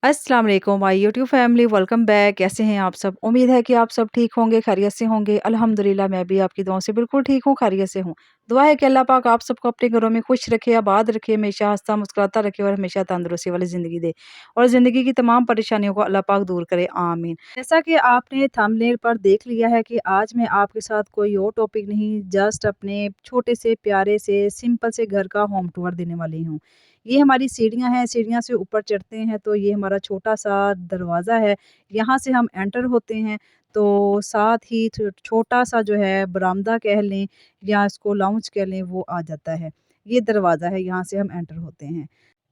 अस्सलाम वालेकुम my YouTube family welcome back. कैसे हैं आप सब? उम्मीद है कि आप सब ठीक होंगे, खैरियत से होंगे। अल्हम्दुलिल्लाह मैं भी आपकी दुआओं से बिल्कुल ठीक हूँ, खैरियत से हूँ। दुआ है कि अल्लाह पाक आप सबको अपने घरों में खुश रखे, आबाद रखे, हमेशा हँसता मुस्कुराता रखे और हमेशा तंदुरुस्ती वाली ज़िंदगी दे और ज़िंदगी की तमाम परेशानियों को अल्लाह पाक दूर करे, आमीन। जैसा कि आपने थंबनेल पर देख लिया है कि आज मैं आपके साथ कोई और टॉपिक नहीं, जस्ट अपने छोटे से प्यारे से सिंपल से घर का होम टूर देने वाली हूँ। ये हमारी सीढ़ियाँ हैं, सीढ़ियाँ से ऊपर चढ़ते हैं तो ये हमारा छोटा-सा दरवाज़ा है, यहाँ से हम एंटर होते हैं, तो साथ ही छोटा-सा जो है बरामदा कह लें या इसको लाउंज कह लें वो आ जाता है। ये दरवाज़ा है, यहाँ से हम एंटर होते हैं।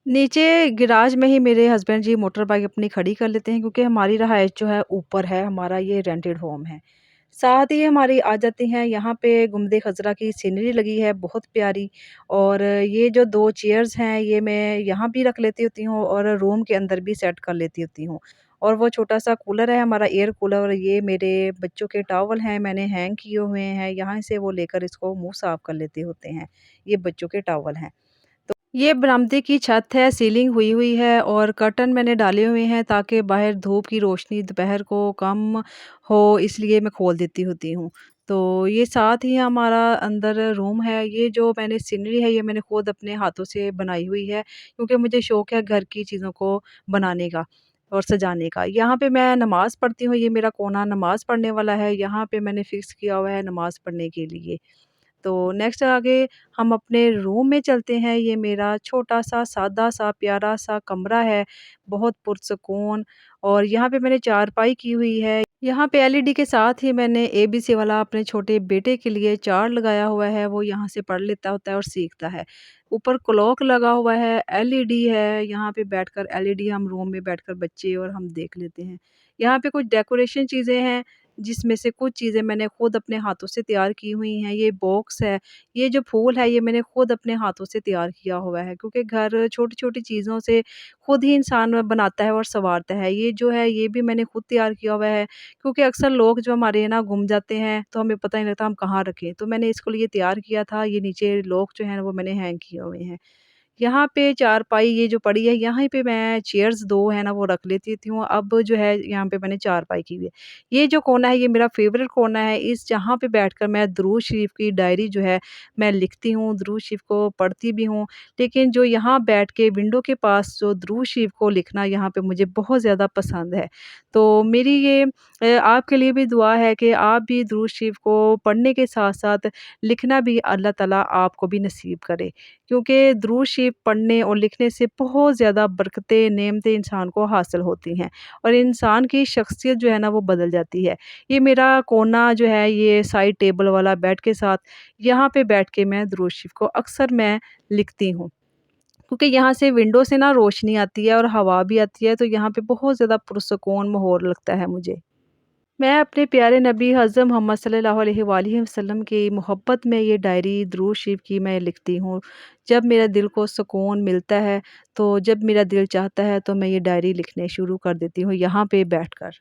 नीचे गैराज में ही मेरे हस्बैंड जी मोटर बाइक अपनी खड़ी कर लेते हैं क्योंकि हमारी रहायश जो है ऊपर है, हमारा ये रेंटेड होम है। साथ ही हमारी आ जाती हैं यहाँ पे गुम्बद खज़रा की सीनरी लगी है बहुत प्यारी और ये जो 2 चेयर्स हैं ये मैं यहाँ भी रख लेती होती हूँ और रूम के अंदर भी सेट कर लेती होती हूँ। और वो छोटा-सा कूलर है हमारा एयर कूलर और ये मेरे बच्चों के टॉवल हैं मैंने हैंग किए हुए हैं, यहाँ से वो लेकर इसको मुँह साफ कर लेते होते हैं। ये बच्चों के टॉवल हैं। ये बरामदे की छत है, सीलिंग हुई हुई है और कर्टन मैंने डाले हुए हैं ताकि बाहर धूप की रोशनी दोपहर को कम हो इसलिए मैं खोल देती होती हूँ। तो ये साथ ही हमारा अंदर रूम है, ये जो मैंने सीनरी है ये मैंने खुद अपने हाथों से बनाई हुई है क्योंकि मुझे शौक है घर की चीज़ों को बनाने का और सजाने का। यहाँ पे मैं नमाज़ पढ़ती हूँ, ये मेरा कोना नमाज़ पढ़ने वाला है, यहाँ पे मैंने फ़िक्स किया हुआ है नमाज़ पढ़ने के लिए। तो नेक्स्ट आगे हम अपने रूम में चलते हैं। ये मेरा छोटा-सा, सादा-सा, प्यारा-सा कमरा है, बहुत पुरसुकून और यहाँ पे मैंने चारपाई की हुई है। यहाँ पे एलईडी के साथ ही मैंने एबीसी वाला अपने छोटे बेटे के लिए चार्ट लगाया हुआ है, वो यहाँ से पढ़ लेता होता है और सीखता है। ऊपर क्लॉक लगा हुआ है, एलईडी है, यहाँ पे बैठकर एलईडी हम रूम में बैठकर बच्चे और हम देख लेते हैं। यहाँ पे कुछ डेकोरेशन चीज़ें हैं जिसमें से कुछ चीज़ें मैंने खुद अपने हाथों से तैयार की हुई हैं। ये बॉक्स है, ये जो फूल है ये मैंने खुद अपने हाथों से तैयार किया हुआ है क्योंकि घर छोटी-छोटी चीज़ों से खुद ही इंसान बनाता है और सँवारता है। ये जो है ये भी मैंने खुद तैयार किया हुआ है क्योंकि अक्सर लोग जो हमारे ना गुम जाते हैं तो हमें पता नहीं लगता हम कहाँ रखें। तो मैंने इसको लिए तैयार किया था, ये नीचे लॉक जो है वो मैंने हैंग किए हुए हैं। यहाँ पे चारपाई ये जो पड़ी है, यहाँ पे मैं चेयर्स 2 है ना वो रख लेती थी हूँ, अब जो है यहाँ पे मैंने चारपाई की हुई है। ये जो कोना है ये मेरा फ़ेवरेट कोना है, इस जहाँ पे बैठकर मैं दुरूद शरीफ की डायरी जो है मैं लिखती हूँ, दुरूद शरीफ को पढ़ती भी हूँ। लेकिन जो यहाँ बैठ के विंडो के पास जो दुरूद शरीफ को लिखना यहाँ पे मुझे बहुत ज़्यादा पसंद है। तो मेरी ये आपके लिए भी दुआ है कि आप भी दुरूद शरीफ को पढ़ने के साथ-साथ लिखना भी अल्लाह ताला आपको भी नसीब करे। क्योंकि दुरूद शरीफ पढ़ने और लिखने से बहुत ज़्यादा बरकतें, नेमतें इंसान को हासिल होती हैं और इंसान की शख्सियत जो है ना वो बदल जाती है। ये मेरा कोना जो है ये साइड टेबल वाला बेड के साथ यहाँ पे बैठ के मैं दुरूद शरीफ को अक्सर मैं लिखती हूँ। क्योंकि यहाँ से विंडो से ना रोशनी आती है और हवा भी आती है तो यहाँ पे बहुत ज़्यादा पुरसुकून माहौल लगता है मुझे। मैं अपने प्यारे नबी हज़रत मोहम्मद सल्लल्लाहु अलैहि वसल्लम की मोहब्बत में ये डायरी दुरूद शरीफ की मैं लिखती हूँ। जब मेरा दिल को सुकून मिलता है, तो जब मेरा दिल चाहता है तो मैं ये डायरी लिखने शुरू कर देती हूँ यहाँ पे बैठकर।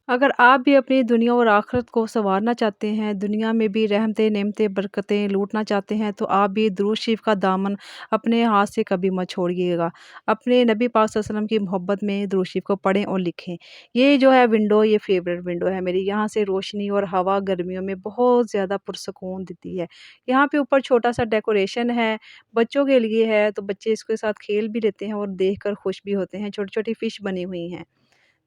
अगर आप भी अपनी दुनिया और आखिरत को सँवारना चाहते हैं, दुनिया में भी रहमतें, नेमतें, बरकतें लूटना चाहते हैं, तो आप भी दुरूद शरीफ का दामन अपने हाथ से कभी मत छोड़िएगा। अपने नबी पाक सल्लल्लाहु अलैहि वसल्लम की मोहब्बत में दुरूद शरीफ को पढ़ें और लिखें। ये जो है विंडो, ये फ़ेवरेट विंडो है मेरी, यहाँ से रोशनी और हवा गर्मियों में बहुत ज़्यादा पुरसुकून देती है। यहाँ पे ऊपर छोटा-सा डेकोरेशन है, बच्चों के लिए है, तो बच्चे इसके साथ खेल भी लेते हैं और देखकर खुश भी होते हैं। छोटी-छोटी फ़िश बनी हुई हैं।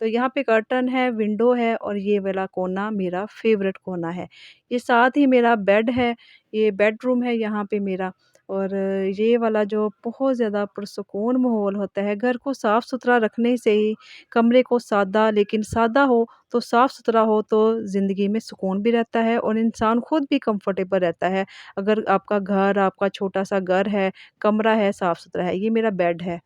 तो यहाँ पे कर्टन है, विंडो है और ये वाला कोना मेरा फ़ेवरेट कोना है। ये साथ ही मेरा बेड है, ये बेडरूम है यहाँ पे मेरा और ये वाला जो बहुत ज़्यादा पुरसुकून माहौल होता है, घर को साफ़-सुथरा रखने से ही कमरे को सादा लेकिन सादा हो तो साफ़-सुथरा हो तो ज़िंदगी में सुकून भी रहता है और इंसान खुद भी कंफ़र्टेबल रहता है। अगर आपका घर, आपका छोटा-सा घर है, कमरा है, साफ़-सुथरा है। ये मेरा बेड है।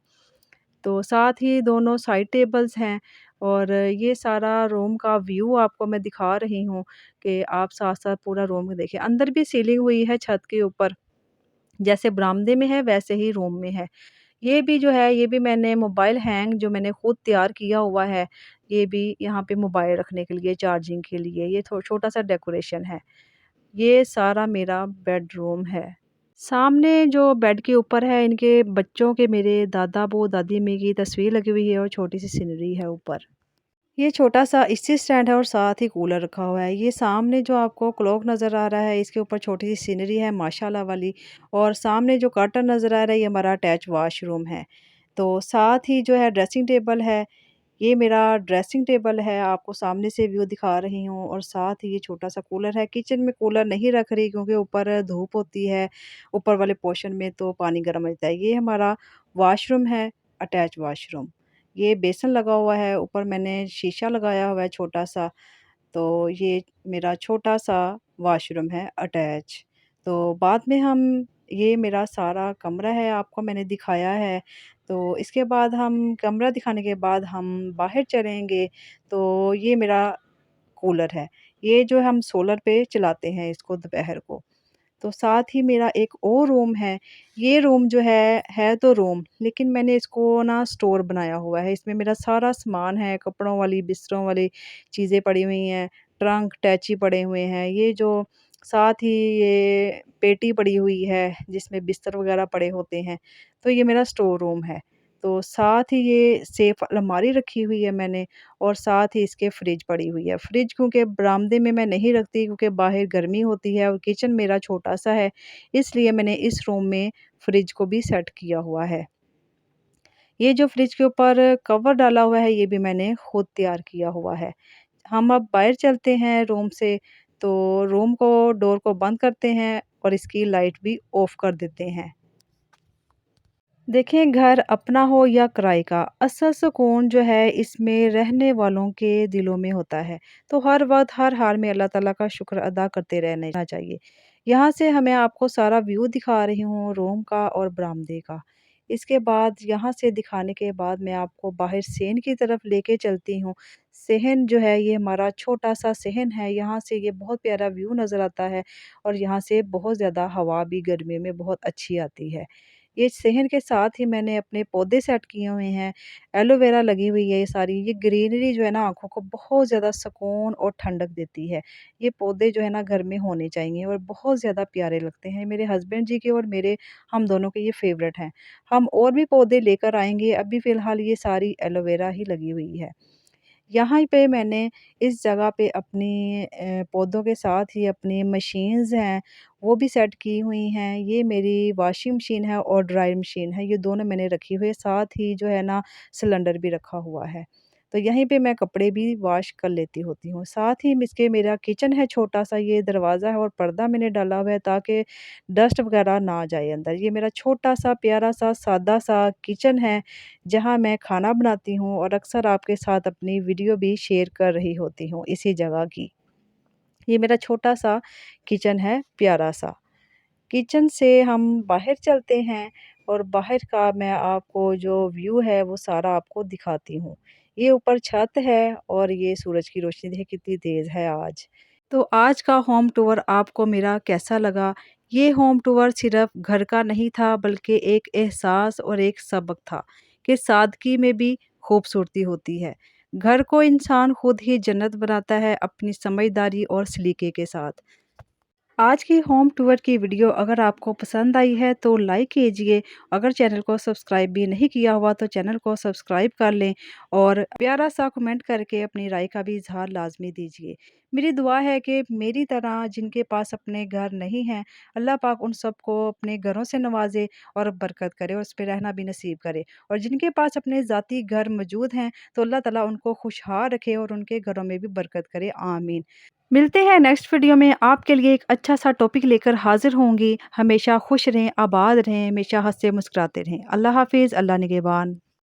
तो साथ ही दोनों साइड टेबल्स हैं और ये सारा रूम का व्यू आपको मैं दिखा रही हूँ कि आप साथ-साथ पूरा रूम देखें। अंदर भी सीलिंग हुई है छत के ऊपर, जैसे बरामदे में है वैसे ही रूम में है। ये भी जो है ये भी मैंने मोबाइल हैंग जो मैंने खुद तैयार किया हुआ है, ये भी यहाँ पे मोबाइल रखने के लिए, चार्जिंग के लिए, ये छोटा-सा डेकोरेशन है। ये सारा मेरा बेडरूम है। सामने जो बेड के ऊपर है इनके बच्चों के मेरे दादा-बू, दादी-अम्मी की तस्वीर लगी हुई है और छोटी-सी सीनरी है ऊपर। ये छोटा-सा एसी स्टैंड है और साथ ही कूलर रखा हुआ है। ये सामने जो आपको क्लॉक नज़र आ रहा है इसके ऊपर छोटी-सी सीनरी है माशाल्लाह वाली, और सामने जो कर्टन नज़र आ रहा है ये हमारा अटैच वॉशरूम है। तो साथ ही जो है ड्रेसिंग टेबल है, ये मेरा ड्रेसिंग टेबल है, आपको सामने से व्यू दिखा रही हूँ, और साथ ही ये छोटा-सा कूलर है। किचन में कूलर नहीं रख रही क्योंकि ऊपर धूप होती है, ऊपर वाले पोर्शन में तो पानी गर्म हो जाता है। ये हमारा वॉशरूम है, अटैच वॉशरूम। ये बेसन लगा हुआ है, ऊपर मैंने शीशा लगाया हुआ है छोटा-सा, तो ये मेरा छोटा-सा वॉशरूम है अटैच। तो बाद में हम, ये मेरा सारा कमरा है, आपको मैंने दिखाया है। तो इसके बाद हम, कमरा दिखाने के बाद हम बाहर चलेंगे, तो ये मेरा कूलर है। ये जो हम सोलर पे चलाते हैं इसको दोपहर को। तो साथ ही मेरा एक और रूम है। ये रूम जो है तो रूम, लेकिन मैंने इसको ना स्टोर बनाया हुआ है। इसमें मेरा सारा सामान है, कपड़ों वाली, बिस्तरों वाली चीज़ें पड़ी हुई हैं, ट्रंक, अटैची पड़े हुए हैं। ये जो साथ ही ये पेटी पड़ी हुई है, जिसमें बिस्तर वग़ैरह पड़े होते हैं, तो ये मेरा स्टोर रूम है। तो साथ ही ये सेफ अलमारी रखी हुई है मैंने, और साथ ही इसके फ्रिज पड़ी हुई है। फ्रिज क्योंकि बरामदे में मैं नहीं रखती क्योंकि बाहर गर्मी होती है और किचन मेरा छोटा-सा है, इसलिए मैंने इस रूम में फ्रिज को भी सेट किया हुआ है। ये जो फ्रिज के ऊपर कवर डाला हुआ है, ये भी मैंने खुद तैयार किया हुआ है। हम अब बाहर चलते हैं रूम से, तो रूम को, डोर को बंद करते हैं और इसकी लाइट भी ऑफ कर देते हैं। देखिए, घर अपना हो या किराए का, असल सुकून जो है इसमें रहने वालों के दिलों में होता है। तो हर वक़्त, हर हाल में अल्लाह ताला का शुक्र अदा करते रहना चाहिए। यहाँ से मैं आपको सारा व्यू दिखा रही हूँ रूम का और बरामदे का। इसके बाद यहाँ से दिखाने के बाद मैं आपको बाहर सेहन की तरफ लेके चलती हूँ। सेहन जो है ये हमारा छोटा-सा सेहन है, यहाँ से ये बहुत प्यारा व्यू नज़र आता है, और यहाँ से बहुत ज़्यादा हवा भी गर्मियों में बहुत अच्छी आती है। ये सेहन के साथ ही मैंने अपने पौधे सेट किए हुए हैं, एलोवेरा लगी हुई है ये सारी। ये ग्रीनरी जो है ना आँखों को बहुत ज़्यादा सुकून और ठंडक देती है। ये पौधे जो है ना घर में होने चाहिए और बहुत ज़्यादा प्यारे लगते हैं। मेरे हस्बैंड जी के और मेरे, हम दोनों के ये फ़ेवरेट हैं। हम और भी पौधे लेकर आएँगे, अभी फ़िलहाल ये सारी एलोवेरा ही लगी हुई है। यहाँ पे मैंने इस जगह पे अपनी पौधों के साथ ही अपनी मशीन्स हैं, वो भी सेट की हुई हैं। ये मेरी वॉशिंग मशीन है और ड्रायर मशीन है, ये दोनों मैंने रखी हुई है। साथ ही जो है ना सिलेंडर भी रखा हुआ है। तो यहीं पे मैं कपड़े भी वॉश कर लेती होती हूँ। साथ ही इसके मेरा किचन है छोटा-सा, ये दरवाज़ा है और पर्दा मैंने डाला हुआ है ताकि डस्ट वग़ैरह ना जाए अंदर। ये मेरा छोटा-सा, प्यारा-सा, सादा-सा किचन है, जहाँ मैं खाना बनाती हूँ और अक्सर आपके साथ अपनी वीडियो भी शेयर कर रही होती हूँ इसी जगह की। ये मेरा छोटा-सा किचन है, प्यारा-सा। किचन से हम बाहर चलते हैं और बाहर का मैं आपको जो व्यू है वो सारा आपको दिखाती हूँ। ये ऊपर छत है और ये सूरज की रोशनी देखिए कितनी तेज़ है आज। तो आज का होम टूर आपको मेरा कैसा लगा? ये होम टूर सिर्फ़ घर का नहीं था, बल्कि एक एहसास और एक सबक था कि सादगी में भी खूबसूरती होती है। घर को इंसान खुद ही जन्नत बनाता है अपनी समझदारी और सलीके के साथ। आज की होम टूर की वीडियो अगर आपको पसंद आई है तो लाइक कीजिए। अगर चैनल को सब्सक्राइब भी नहीं किया हुआ तो चैनल को सब्सक्राइब कर लें, और प्यारा सा कमेंट करके अपनी राय का भी इजहार लाजमी दीजिए। मेरी दुआ है कि मेरी तरह जिनके पास अपने घर नहीं हैं, अल्लाह पाक उन सबको अपने घरों से नवाजे और बरकत करे और उस पर रहना भी नसीब करे, और जिनके पास अपने ज़ाती घर मौजूद हैं तो अल्लाह ताला उनको खुशहाल रखे और उनके घरों में भी बरकत करे, आमीन। मिलते हैं नेक्स्ट वीडियो में, आपके लिए एक अच्छा सा टॉपिक लेकर हाजिर होंगी। हमेशा खुश रहें, आबाद रहें, हमेशा हंसते मुस्कुराते रहें। अल्लाह हाफिज़, अल्लाह निगहबान।